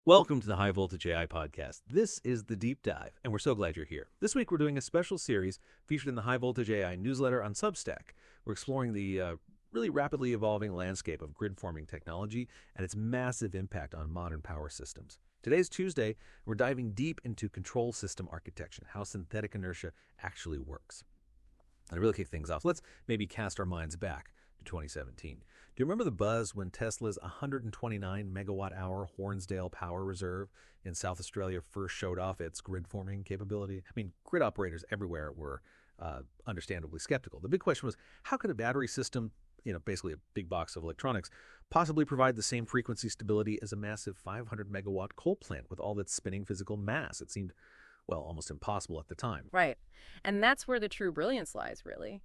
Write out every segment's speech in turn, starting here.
Welcome to the High Voltage AI podcast. This is the deep dive, and we're so glad you're here. This week, we're doing a special series featured in the High Voltage AI newsletter on Substack. We're exploring the really rapidly evolving landscape of grid forming technology and its massive impact on modern power systems. Today's Tuesday. We're diving deep into control system architecture, how synthetic inertia actually works. And to really kick things off, let's maybe cast our minds back to 2017. Do you remember the buzz when Tesla's 129 megawatt hour Hornsdale power reserve in South Australia first showed off its grid forming capability? I mean, grid operators everywhere were understandably skeptical. The big question was, how could a battery system, basically a big box of electronics, possibly provide the same frequency stability as a massive 500 megawatt coal plant with all its spinning physical mass? It seemed, well, almost impossible at the time. Right. And that's where the true brilliance lies, really.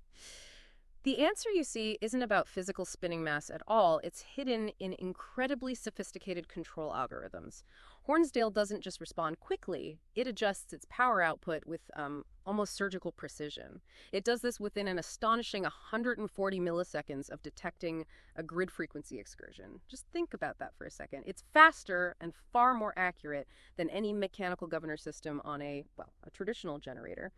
The answer, you see, isn't about physical spinning mass at all. It's hidden in incredibly sophisticated control algorithms. Hornsdale doesn't just respond quickly. It adjusts its power output with almost surgical precision. It does this within an astonishing 140 milliseconds of detecting a grid frequency excursion. Just think about that for a second. It's faster and far more accurate than any mechanical governor system on a traditional generator.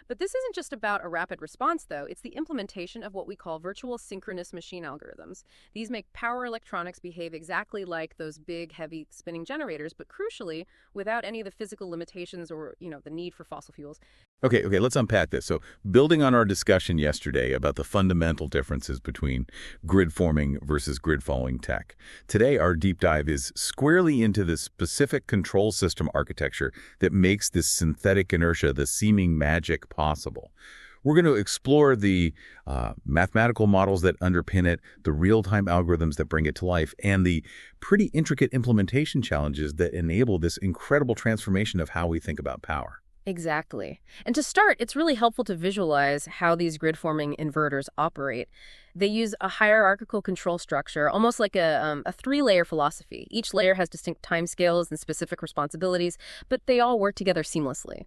But this isn't just about a rapid response, though. It's the implementation of what we call virtual synchronous machine algorithms. These make power electronics behave exactly like those big, heavy spinning generators, but crucially, without any of the physical limitations or, the need for fossil fuels. Okay, let's unpack this. So building on our discussion yesterday about the fundamental differences between grid forming versus grid following tech, today our deep dive is squarely into the specific control system architecture that makes this synthetic inertia, the seeming magic, possible. We're going to explore the mathematical models that underpin it, the real-time algorithms that bring it to life, and the pretty intricate implementation challenges that enable this incredible transformation of how we think about power. Exactly. And to start, it's really helpful to visualize how these grid-forming inverters operate. They use a hierarchical control structure, almost like a three-layer philosophy. Each layer has distinct timescales and specific responsibilities, but they all work together seamlessly.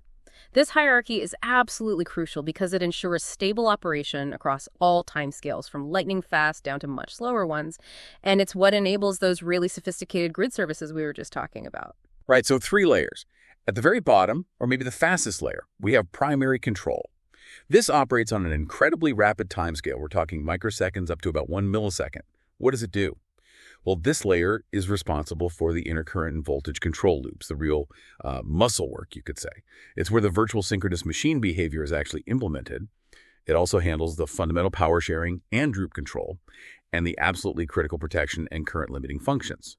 This hierarchy is absolutely crucial because it ensures stable operation across all timescales, from lightning fast down to much slower ones, and it's what enables those really sophisticated grid services we were just talking about. Right, so three layers. At the very bottom, or maybe the fastest layer, we have primary control. This operates on an incredibly rapid timescale. We're talking microseconds up to about 1 millisecond. What does it do? Well, this layer is responsible for the intercurrent and voltage control loops, the real muscle work, you could say. It's where the virtual synchronous machine behavior is actually implemented. It also handles the fundamental power sharing and droop control, and the absolutely critical protection and current limiting functions.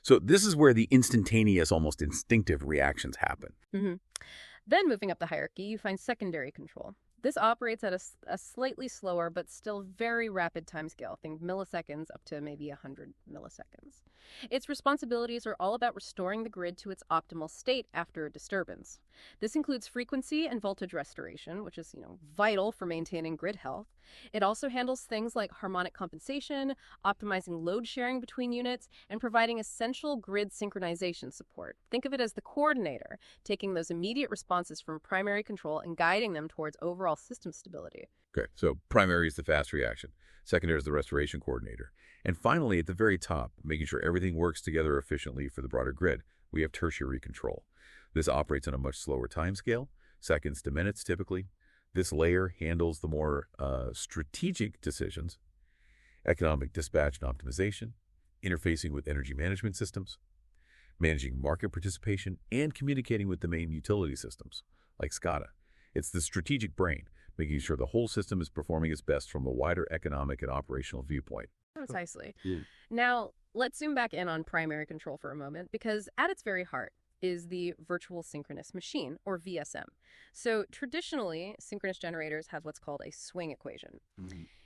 So this is where the instantaneous, almost instinctive reactions happen. Then moving up the hierarchy, you find secondary control. This operates at a slightly slower but still very rapid timescale, think milliseconds up to maybe 100 milliseconds. Its responsibilities are all about restoring the grid to its optimal state after a disturbance. This includes frequency and voltage restoration, which is, vital for maintaining grid health. It also handles things like harmonic compensation, optimizing load sharing between units, and providing essential grid synchronization support. Think of it as the coordinator, taking those immediate responses from primary control and guiding them towards overall system stability. Okay, so primary is the fast reaction. Secondary is the restoration coordinator. And finally, at the very top, making sure everything works together efficiently for the broader grid, we have tertiary control. This operates on a much slower timescale, seconds to minutes typically. This layer handles the more strategic decisions, economic dispatch and optimization, interfacing with energy management systems, managing market participation, and communicating with the main utility systems, like SCADA. It's the strategic brain, making sure the whole system is performing its best from a wider economic and operational viewpoint. Precisely. Now, let's zoom back in on primary control for a moment, because at its very heart is the virtual synchronous machine, or VSM. So traditionally, synchronous generators have what's called a swing equation.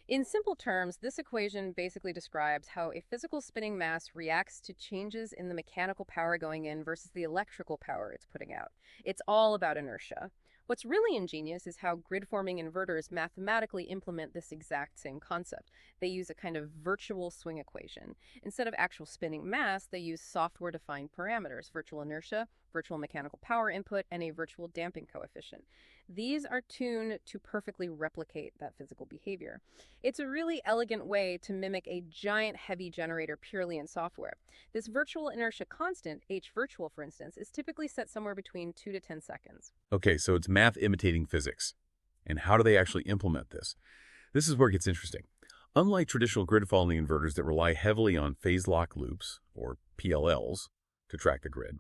In simple terms, this equation basically describes how a physical spinning mass reacts to changes in the mechanical power going in versus the electrical power it's putting out. It's all about inertia. What's really ingenious is how grid-forming inverters mathematically implement this exact same concept. They use a kind of virtual swing equation. Instead of actual spinning mass, they use software-defined parameters, virtual inertia, virtual mechanical power input, and a virtual damping coefficient. These are tuned to perfectly replicate that physical behavior. It's a really elegant way to mimic a giant heavy generator purely in software. This virtual inertia constant, H virtual for instance, is typically set somewhere between 2 to 10 seconds. Okay, so it's math imitating physics. And how do they actually implement this? This is where it gets interesting. Unlike traditional grid-following inverters that rely heavily on phase lock loops, or PLLs, to track the grid,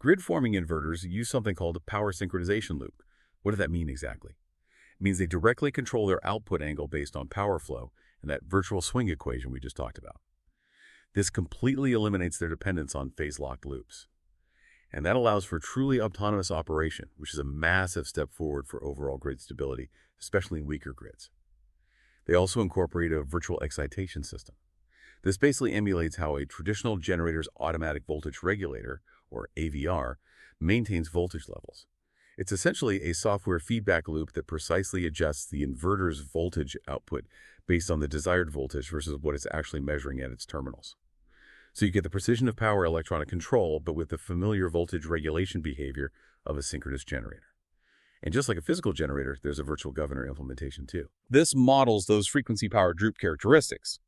grid-forming inverters use something called a power synchronization loop. What does that mean exactly? It means they directly control their output angle based on power flow and that virtual swing equation we just talked about. This completely eliminates their dependence on phase-locked loops. And that allows for truly autonomous operation, which is a massive step forward for overall grid stability, especially in weaker grids. They also incorporate a virtual excitation system. This basically emulates how a traditional generator's automatic voltage regulator, or AVR, maintains voltage levels. It's essentially a software feedback loop that precisely adjusts the inverter's voltage output based on the desired voltage versus what it's actually measuring at its terminals. So you get the precision of power electronic control, but with the familiar voltage regulation behavior of a synchronous generator. And just like a physical generator, there's a virtual governor implementation too. This models those frequency power droop characteristics,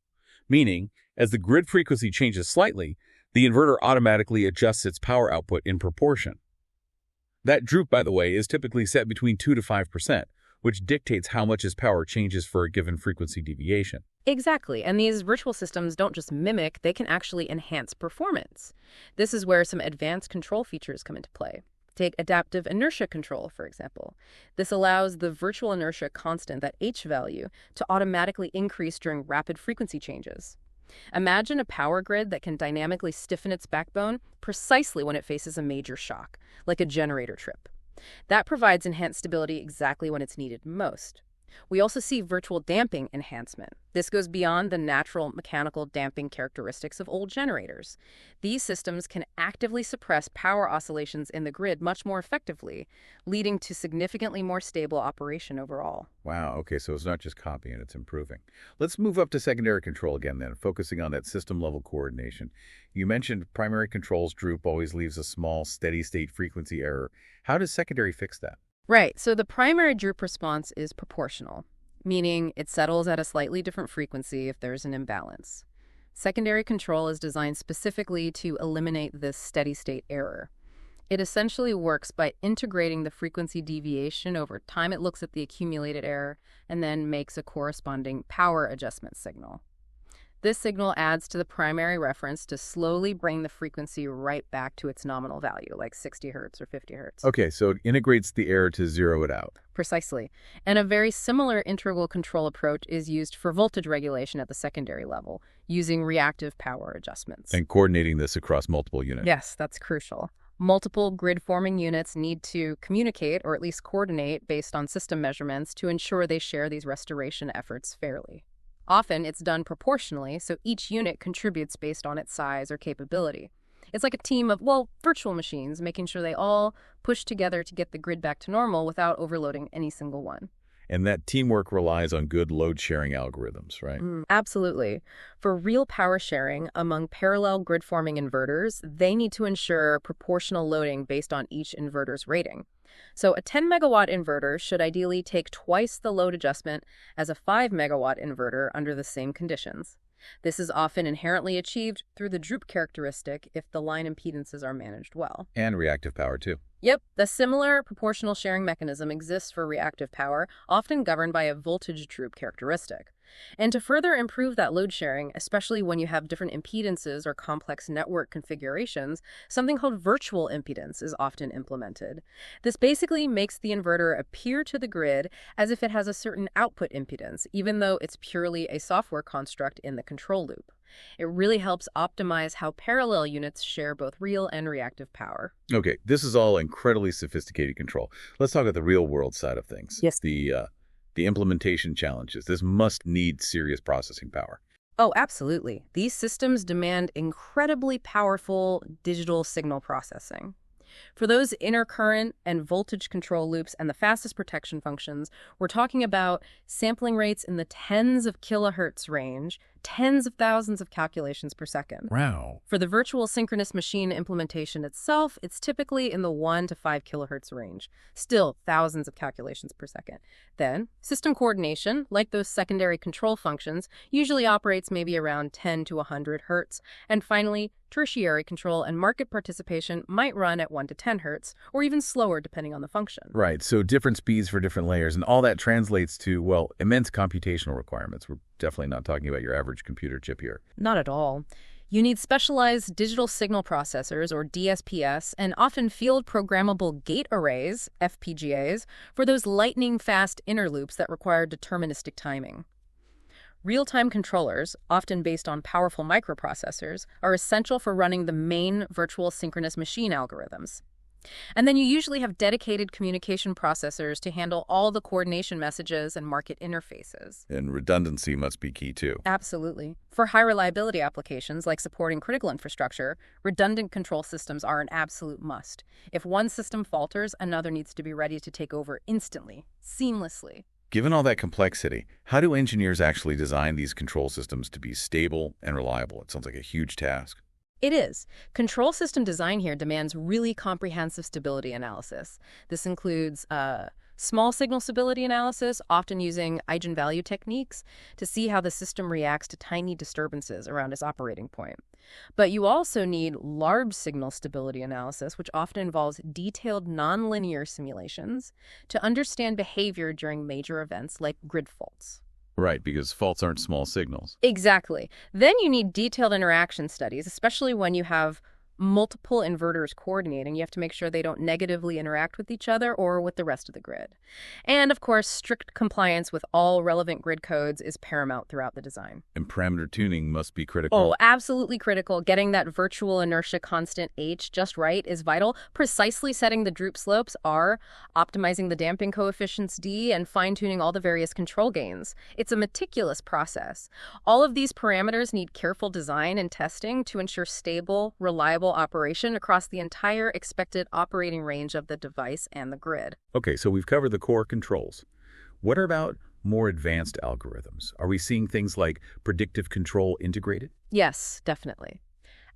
meaning as the grid frequency changes slightly, the inverter automatically adjusts its power output in proportion. That droop, by the way, is typically set between 2 to 5%, which dictates how much its power changes for a given frequency deviation. Exactly, and these virtual systems don't just mimic, they can actually enhance performance. This is where some advanced control features come into play. Take adaptive inertia control, for example. This allows the virtual inertia constant, that H value, to automatically increase during rapid frequency changes. Imagine a power grid that can dynamically stiffen its backbone precisely when it faces a major shock, like a generator trip. That provides enhanced stability exactly when it's needed most. We also see virtual damping enhancement. This goes beyond the natural mechanical damping characteristics of old generators. These systems can actively suppress power oscillations in the grid much more effectively, leading to significantly more stable operation overall. Wow, okay, so it's not just copying, it's improving. Let's move up to secondary control again then, focusing on that system-level coordination. You mentioned primary control's droop always leaves a small, steady-state frequency error. How does secondary fix that? Right, so the primary droop response is proportional, meaning it settles at a slightly different frequency if there's an imbalance. Secondary control is designed specifically to eliminate this steady-state error. It essentially works by integrating the frequency deviation over time. It looks at the accumulated error and then makes a corresponding power adjustment signal. This signal adds to the primary reference to slowly bring the frequency right back to its nominal value, like 60 hertz or 50 hertz. Okay, so it integrates the error to zero it out. Precisely. And a very similar integral control approach is used for voltage regulation at the secondary level, using reactive power adjustments. And coordinating this across multiple units. Yes, that's crucial. Multiple grid-forming units need to communicate or at least coordinate based on system measurements to ensure they share these restoration efforts fairly. Often, it's done proportionally, so each unit contributes based on its size or capability. It's like a team of, virtual machines, making sure they all push together to get the grid back to normal without overloading any single one. And that teamwork relies on good load-sharing algorithms, right? Absolutely. For real power sharing among parallel grid-forming inverters, they need to ensure proportional loading based on each inverter's rating. So a 10-megawatt inverter should ideally take twice the load adjustment as a 5-megawatt inverter under the same conditions. This is often inherently achieved through the droop characteristic if the line impedances are managed well. And reactive power, too. Yep, the similar proportional sharing mechanism exists for reactive power, often governed by a voltage droop characteristic. And to further improve that load sharing, especially when you have different impedances or complex network configurations, something called virtual impedance is often implemented. This basically makes the inverter appear to the grid as if it has a certain output impedance, even though it's purely a software construct in the control loop. It really helps optimize how parallel units share both real and reactive power. Okay, this is all incredibly sophisticated control. Let's talk about the real-world side of things. Yes. The implementation challenges. This must need serious processing power. Oh, absolutely. These systems demand incredibly powerful digital signal processing. For those intercurrent and voltage control loops and the fastest protection functions, we're talking about sampling rates in the tens of kilohertz range, tens of thousands of calculations per second. Wow. For the virtual synchronous machine implementation itself, it's typically in the 1 to 5 kilohertz range, still thousands of calculations per second. Then, system coordination, like those secondary control functions, usually operates maybe around 10 to 100 hertz. And finally, tertiary control and market participation might run at 1 to 10 hertz, or even slower depending on the function. Right, so different speeds for different layers, and all that translates to, well, immense computational requirements. We're definitely not talking about your average computer chip here. Not at all. You need specialized digital signal processors, or DSPs, and often field programmable gate arrays, FPGAs, for those lightning-fast inner loops that require deterministic timing. Real-time controllers, often based on powerful microprocessors, are essential for running the main virtual synchronous machine algorithms. And then you usually have dedicated communication processors to handle all the coordination messages and market interfaces. And redundancy must be key too. Absolutely. For high reliability applications like supporting critical infrastructure, redundant control systems are an absolute must. If one system falters, another needs to be ready to take over instantly, seamlessly. Given all that complexity, how do engineers actually design these control systems to be stable and reliable? It sounds like a huge task. It is. Control system design here demands really comprehensive stability analysis. This includes small signal stability analysis, often using eigenvalue techniques, to see how the system reacts to tiny disturbances around its operating point. But you also need large signal stability analysis, which often involves detailed nonlinear simulations to understand behavior during major events like grid faults. Right, because faults aren't small signals. Exactly. Then you need detailed interaction studies, especially when you have multiple inverters coordinating. You have to make sure they don't negatively interact with each other or with the rest of the grid. And of course, strict compliance with all relevant grid codes is paramount throughout the design. And parameter tuning must be critical. Oh, absolutely critical. Getting that virtual inertia constant H just right is vital. Precisely setting the droop slopes R, optimizing the damping coefficients D, and fine-tuning all the various control gains. It's a meticulous process. All of these parameters need careful design and testing to ensure stable, reliable operation across the entire expected operating range of the device and the grid. Okay, so we've covered the core controls. What about more advanced algorithms? Are we seeing things like predictive control integrated? Yes, definitely.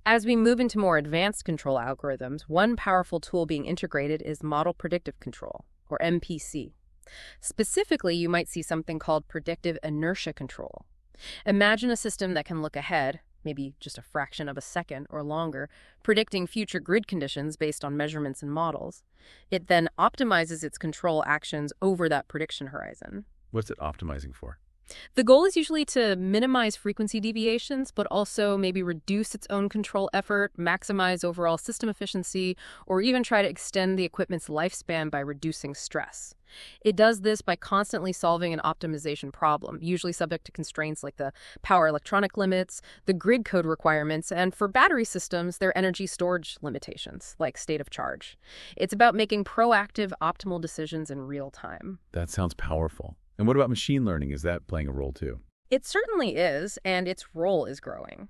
As we move into more advanced control algorithms, one powerful tool being integrated is model predictive control, or MPC. Specifically, you might see something called predictive inertia control. Imagine a system that can look ahead, maybe just a fraction of a second or longer, predicting future grid conditions based on measurements and models. It then optimizes its control actions over that prediction horizon. What's it optimizing for? The goal is usually to minimize frequency deviations, but also maybe reduce its own control effort, maximize overall system efficiency, or even try to extend the equipment's lifespan by reducing stress. It does this by constantly solving an optimization problem, usually subject to constraints like the power electronic limits, the grid code requirements, and for battery systems, their energy storage limitations, like state of charge. It's about making proactive, optimal decisions in real time. That sounds powerful. And what about machine learning? Is that playing a role too? It certainly is, and its role is growing.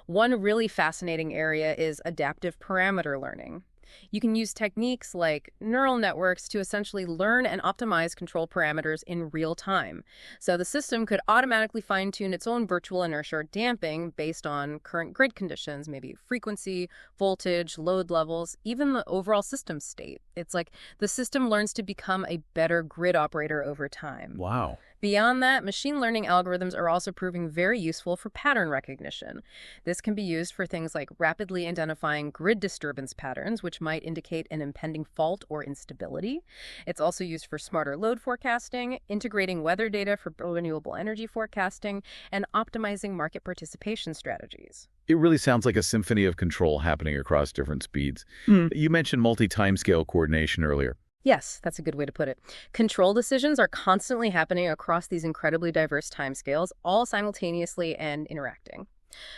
One really fascinating area is adaptive parameter learning. You can use techniques like neural networks to essentially learn and optimize control parameters in real time. So the system could automatically fine-tune its own virtual inertia or damping based on current grid conditions, maybe frequency, voltage, load levels, even the overall system state. It's like the system learns to become a better grid operator over time. Wow. Beyond that, machine learning algorithms are also proving very useful for pattern recognition. This can be used for things like rapidly identifying grid disturbance patterns, which might indicate an impending fault or instability. It's also used for smarter load forecasting, integrating weather data for renewable energy forecasting, and optimizing market participation strategies. It really sounds like a symphony of control happening across different speeds. You mentioned multi-timescale coordination earlier. Yes, that's a good way to put it. Control decisions are constantly happening across these incredibly diverse timescales, all simultaneously and interacting.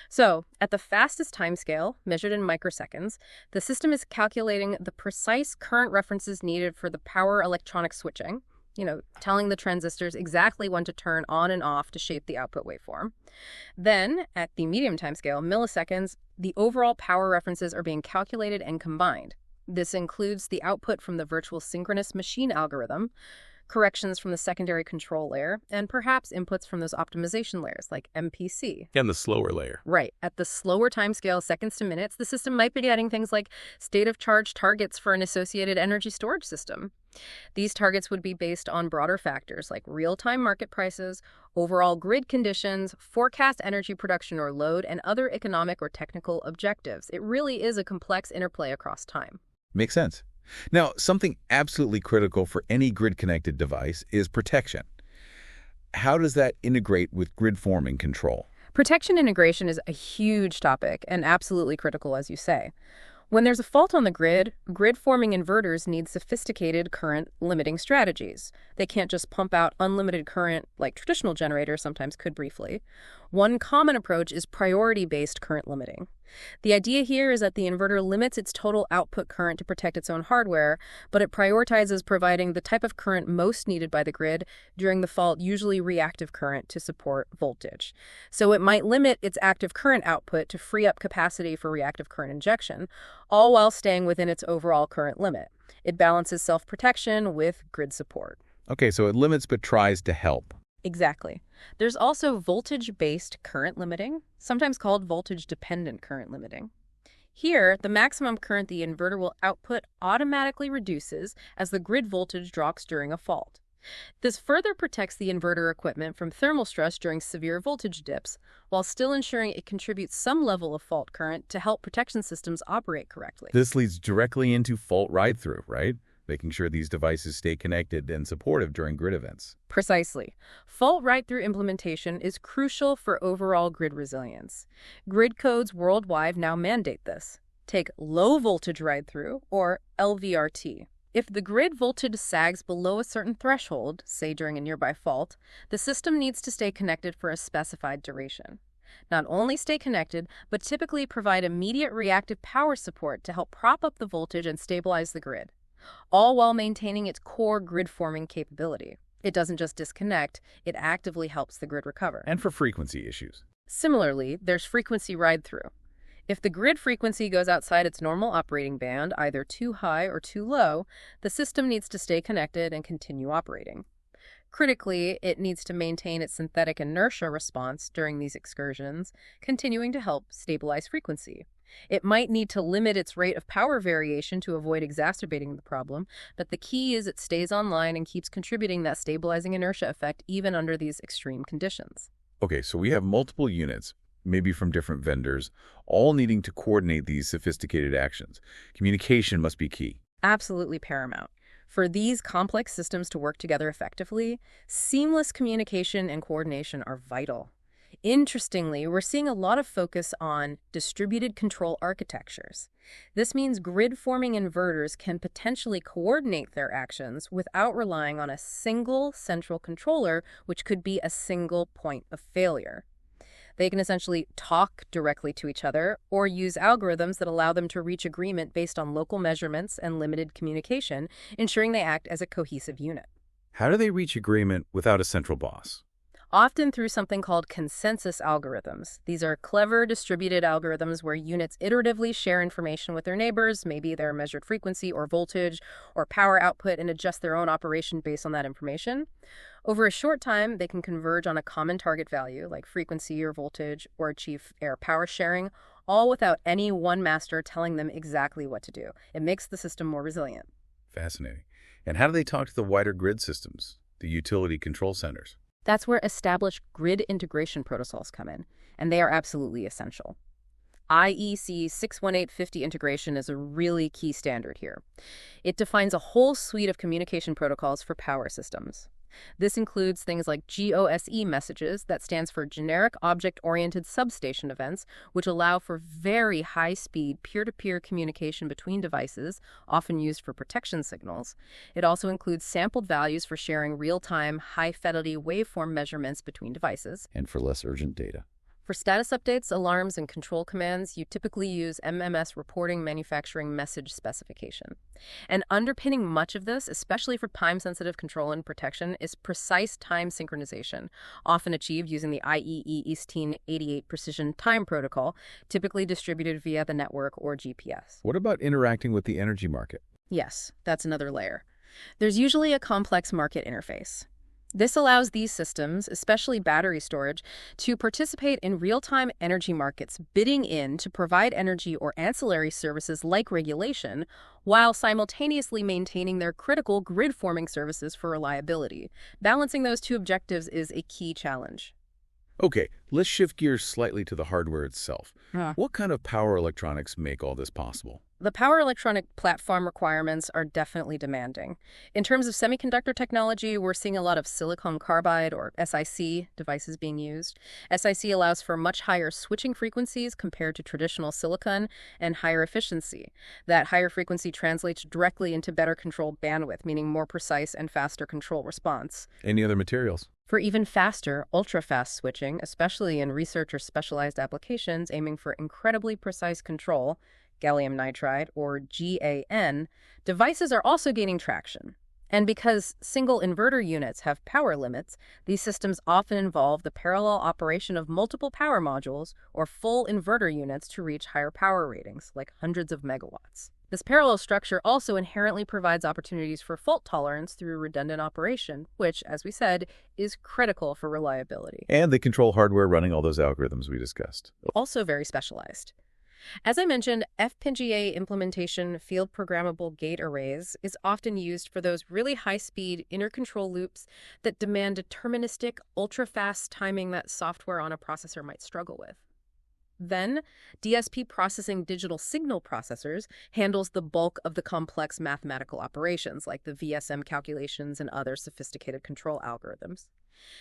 So, at the fastest timescale, measured in microseconds, the system is calculating the precise current references needed for the power electronic switching, telling the transistors exactly when to turn on and off to shape the output waveform. Then, at the medium timescale, milliseconds, the overall power references are being calculated and combined, This includes the output from the virtual synchronous machine algorithm, corrections from the secondary control layer, and perhaps inputs from those optimization layers like MPC. And the slower layer. Right. At the slower timescale, seconds to minutes, the system might be getting things like state of charge targets for an associated energy storage system. These targets would be based on broader factors like real-time market prices, overall grid conditions, forecast energy production or load, and other economic or technical objectives. It really is a complex interplay across time. Makes sense. Now, something absolutely critical for any grid-connected device is protection. How does that integrate with grid-forming control? Protection integration is a huge topic and absolutely critical, as you say. When there's a fault on the grid-forming inverters need sophisticated current limiting strategies. They can't just pump out unlimited current like traditional generators sometimes could briefly. One common approach is priority-based current limiting. The idea here is that the inverter limits its total output current to protect its own hardware, but it prioritizes providing the type of current most needed by the grid during the fault, usually reactive current, to support voltage. So it might limit its active current output to free up capacity for reactive current injection, all while staying within its overall current limit. It balances self-protection with grid support. Okay, so it limits but tries to help. Exactly. There's also voltage-based current limiting, sometimes called voltage-dependent current limiting. Here, the maximum current the inverter will output automatically reduces as the grid voltage drops during a fault. This further protects the inverter equipment from thermal stress during severe voltage dips, while still ensuring it contributes some level of fault current to help protection systems operate correctly. This leads directly into fault ride-through, right? Making sure these devices stay connected and supportive during grid events. Precisely. Fault ride-through implementation is crucial for overall grid resilience. Grid codes worldwide now mandate this. Take low voltage ride-through, or LVRT. If the grid voltage sags below a certain threshold, say during a nearby fault, the system needs to stay connected for a specified duration. Not only stay connected, but typically provide immediate reactive power support to help prop up the voltage and stabilize the grid, all while maintaining its core grid-forming capability. It doesn't just disconnect, it actively helps the grid recover. And for frequency issues. Similarly, there's frequency ride-through. If the grid frequency goes outside its normal operating band, either too high or too low, the system needs to stay connected and continue operating. Critically, it needs to maintain its synthetic inertia response during these excursions, continuing to help stabilize frequency. It might need to limit its rate of power variation to avoid exacerbating the problem, but the key is it stays online and keeps contributing that stabilizing inertia effect even under these extreme conditions. Okay, so we have multiple units, maybe from different vendors, all needing to coordinate these sophisticated actions. Communication must be key. Absolutely paramount. For these complex systems to work together effectively, seamless communication and coordination are vital. Interestingly, we're seeing a lot of focus on distributed control architectures. This means grid-forming inverters can potentially coordinate their actions without relying on a single central controller, which could be a single point of failure. They can essentially talk directly to each other or use algorithms that allow them to reach agreement based on local measurements and limited communication, ensuring they act as a cohesive unit. How do they reach agreement without a central boss? Often through something called consensus algorithms. These are clever distributed algorithms where units iteratively share information with their neighbors, maybe their measured frequency or voltage or power output, and adjust their own operation based on that information. Over a short time, they can converge on a common target value, like frequency or voltage, or achieve air power sharing, all without any one master telling them exactly what to do. It makes the system more resilient. Fascinating. And how do they talk to the wider grid systems, the utility control centers? That's where established grid integration protocols come in, and they are absolutely essential. IEC 61850 integration is a really key standard here. It defines a whole suite of communication protocols for power systems. This includes things like GOSE messages, that stands for Generic Object-Oriented Substation Events, which allow for very high-speed peer-to-peer communication between devices, often used for protection signals. It also includes sampled values for sharing real-time, high-fidelity waveform measurements between devices. And for less urgent data. For status updates, alarms, and control commands, you typically use MMS reporting manufacturing message specification. And underpinning much of this, especially for time-sensitive control and protection, is precise time synchronization, often achieved using the IEEE 1888 precision time protocol, typically distributed via the network or GPS. What about interacting with the energy market? Yes, that's another layer. There's usually a complex market interface. This allows these systems, especially battery storage, to participate in real-time energy markets, bidding in to provide energy or ancillary services like regulation, while simultaneously maintaining their critical grid-forming services for reliability. Balancing those two objectives is a key challenge. Okay, let's shift gears slightly to the hardware itself. Huh. What kind of power electronics make all this possible? The power electronic platform requirements are definitely demanding. In terms of semiconductor technology, we're seeing a lot of silicon carbide or SiC devices being used. SiC allows for much higher switching frequencies compared to traditional silicon and higher efficiency. That higher frequency translates directly into better control bandwidth, meaning more precise and faster control response. Any other materials? For even faster, ultra-fast switching, especially in research or specialized applications aiming for incredibly precise control, gallium nitride, or GaN, devices are also gaining traction. And because single inverter units have power limits, these systems often involve the parallel operation of multiple power modules or full inverter units to reach higher power ratings, like hundreds of megawatts. This parallel structure also inherently provides opportunities for fault tolerance through redundant operation, which, as we said, is critical for reliability. And they control hardware running all those algorithms we discussed. Also very specialized. As I mentioned, FPGA implementation field programmable gate arrays is often used for those really high-speed intercontrol loops that demand deterministic, ultra-fast timing that software on a processor might struggle with. Then, DSP processing digital signal processors handles the bulk of the complex mathematical operations like the VSM calculations and other sophisticated control algorithms.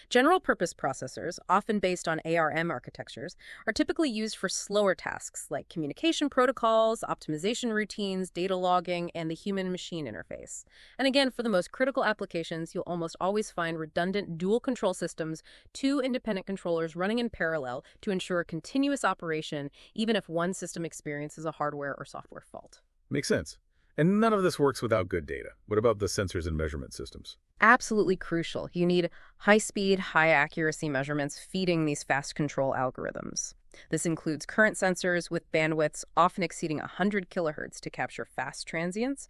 General-purpose processors, often based on ARM architectures, are typically used for slower tasks like communication protocols, optimization routines, data logging, and the human-machine interface. And again, for the most critical applications, you'll almost always find redundant dual control systems, two independent controllers running in parallel to ensure continuous operation, even if one system experiences a hardware or software fault. Makes sense. And none of this works without good data. What about the sensors and measurement systems? Absolutely crucial. You need high-speed, high-accuracy measurements feeding these fast control algorithms. This includes current sensors with bandwidths often exceeding 100 kilohertz to capture fast transients,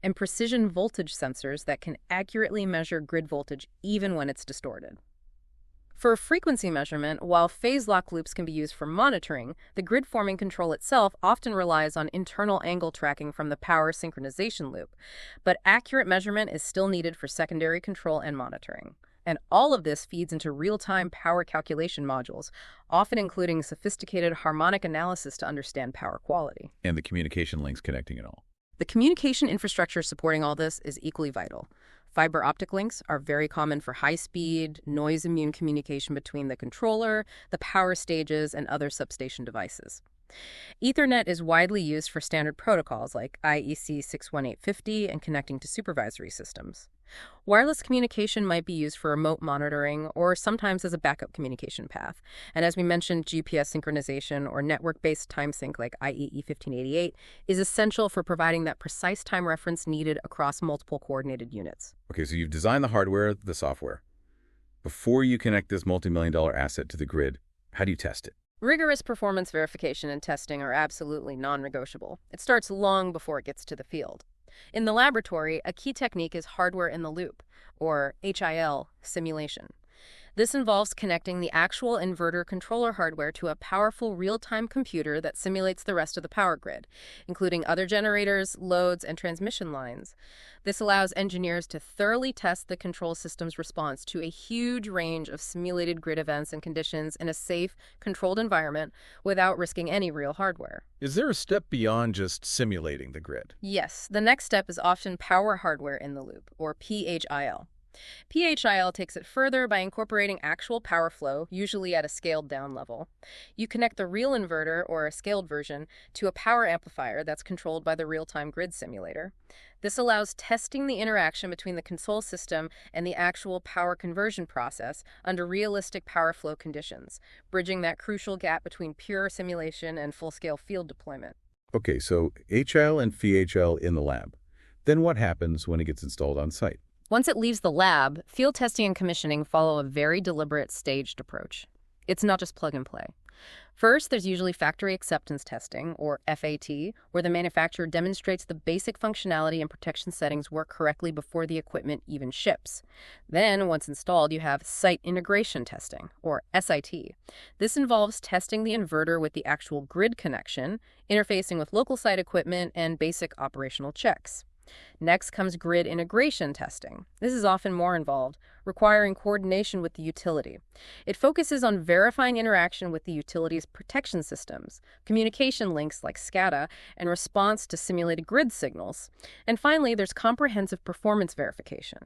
and precision voltage sensors that can accurately measure grid voltage even when it's distorted. For frequency measurement, while phase lock loops can be used for monitoring, the grid forming control itself often relies on internal angle tracking from the power synchronization loop, but accurate measurement is still needed for secondary control and monitoring. And all of this feeds into real-time power calculation modules, often including sophisticated harmonic analysis to understand power quality. And the communication links connecting it all. The communication infrastructure supporting all this is equally vital. Fiber optic links are very common for high-speed, noise-immune communication between the controller, the power stages, and other substation devices. Ethernet is widely used for standard protocols like IEC 61850 and connecting to supervisory systems. Wireless communication might be used for remote monitoring or sometimes as a backup communication path. And as we mentioned, GPS synchronization or network-based time sync like IEEE 1588 is essential for providing that precise time reference needed across multiple coordinated units. Okay, so you've designed the hardware, the software. Before you connect this multi-million-dollar asset to the grid, how do you test it? Rigorous performance verification and testing are absolutely non-negotiable. It starts long before it gets to the field. In the laboratory, a key technique is hardware in the loop, or HIL, simulation. This involves connecting the actual inverter controller hardware to a powerful real-time computer that simulates the rest of the power grid, including other generators, loads, and transmission lines. This allows engineers to thoroughly test the control system's response to a huge range of simulated grid events and conditions in a safe, controlled environment without risking any real hardware. Is there a step beyond just simulating the grid? Yes, the next step is often power hardware in the loop, or PHIL. PHIL takes it further by incorporating actual power flow, usually at a scaled down level. You connect the real inverter, or a scaled version, to a power amplifier that's controlled by the real-time grid simulator. This allows testing the interaction between the control system and the actual power conversion process under realistic power flow conditions, bridging that crucial gap between pure simulation and full-scale field deployment. Okay, so HIL and VHL in the lab. Then what happens when it gets installed on site? Once it leaves the lab, field testing and commissioning follow a very deliberate, staged approach. It's not just plug and play. First, there's usually factory acceptance testing, or FAT, where the manufacturer demonstrates the basic functionality and protection settings work correctly before the equipment even ships. Then, once installed, you have site integration testing, or SIT. This involves testing the inverter with the actual grid connection, interfacing with local site equipment, and basic operational checks. Next comes grid integration testing. This is often more involved, requiring coordination with the utility. It focuses on verifying interaction with the utility's protection systems, communication links like SCADA, and response to simulated grid signals. And finally, there's comprehensive performance verification.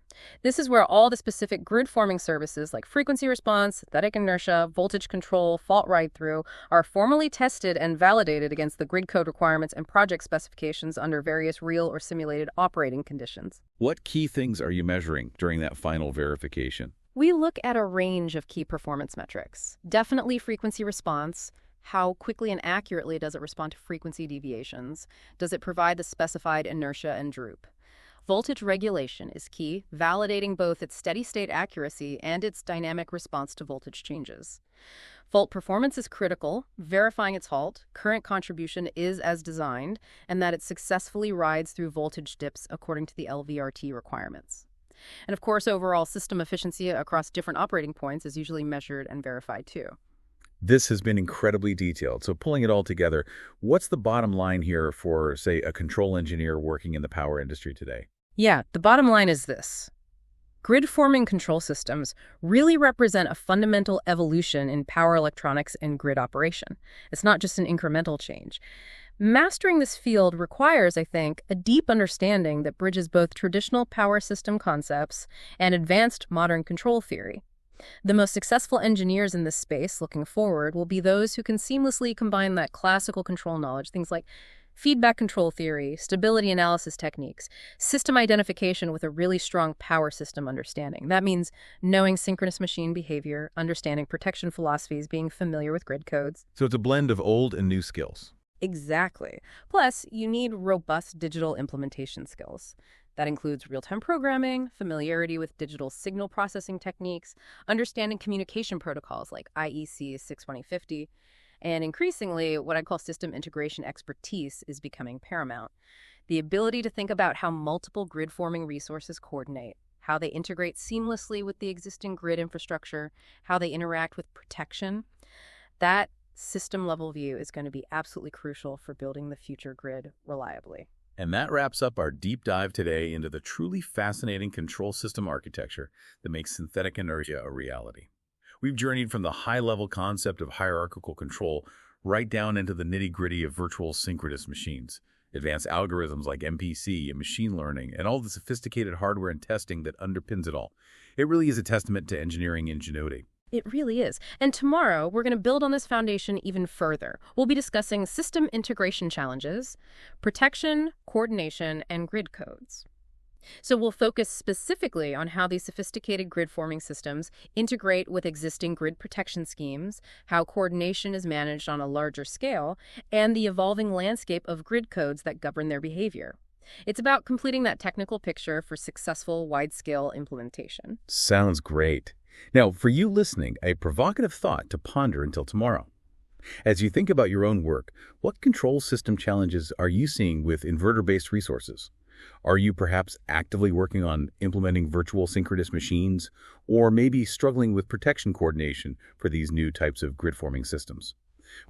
This is where all the specific grid-forming services like frequency response, synthetic inertia, voltage control, fault ride-through are formally tested and validated against the grid code requirements and project specifications under various real or simulated operating conditions. What key things are you measuring during that final verification? We look at a range of key performance metrics. Definitely frequency response. How quickly and accurately does it respond to frequency deviations? Does it provide the specified inertia and droop? Voltage regulation is key, validating both its steady-state accuracy and its dynamic response to voltage changes. Volt performance is critical, verifying its halt, current contribution is as designed, and that it successfully rides through voltage dips according to the LVRT requirements. And of course, overall system efficiency across different operating points is usually measured and verified too. This has been incredibly detailed. So pulling it all together, what's the bottom line here for, say, a control engineer working in the power industry today? Yeah, the bottom line is this. Grid-forming control systems really represent a fundamental evolution in power electronics and grid operation. It's not just an incremental change. Mastering this field requires, I think, a deep understanding that bridges both traditional power system concepts and advanced modern control theory. The most successful engineers in this space looking forward will be those who can seamlessly combine that classical control knowledge, things like feedback control theory, stability analysis techniques, system identification with a really strong power system understanding. That means knowing synchronous machine behavior, understanding protection philosophies, being familiar with grid codes. So it's a blend of old and new skills. Exactly. Plus, you need robust digital implementation skills. That includes real-time programming, familiarity with digital signal processing techniques, understanding communication protocols like IEC 62050, and increasingly, what I call system integration expertise is becoming paramount. The ability to think about how multiple grid-forming resources coordinate, how they integrate seamlessly with the existing grid infrastructure, how they interact with protection. That system-level view is going to be absolutely crucial for building the future grid reliably. And that wraps up our deep dive today into the truly fascinating control system architecture that makes synthetic inertia a reality. We've journeyed from the high-level concept of hierarchical control right down into the nitty-gritty of virtual synchronous machines, advanced algorithms like MPC and machine learning, and all the sophisticated hardware and testing that underpins it all. It really is a testament to engineering ingenuity. It really is. And tomorrow, we're going to build on this foundation even further. We'll be discussing system integration challenges, protection, coordination, and grid codes. So we'll focus specifically on how these sophisticated grid-forming systems integrate with existing grid protection schemes, how coordination is managed on a larger scale, and the evolving landscape of grid codes that govern their behavior. It's about completing that technical picture for successful wide-scale implementation. Sounds great. Now, for you listening, a provocative thought to ponder until tomorrow. As you think about your own work, what control system challenges are you seeing with inverter-based resources? Are you perhaps actively working on implementing virtual synchronous machines, or maybe struggling with protection coordination for these new types of grid-forming systems?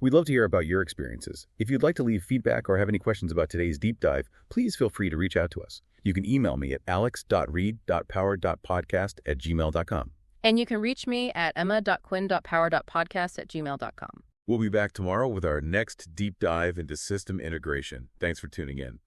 We'd love to hear about your experiences. If you'd like to leave feedback or have any questions about today's deep dive, please feel free to reach out to us. You can email me at alex.reed.power.podcast@gmail.com. And you can reach me at emma.quinn.power.podcast@gmail.com. We'll be back tomorrow with our next deep dive into system integration. Thanks for tuning in.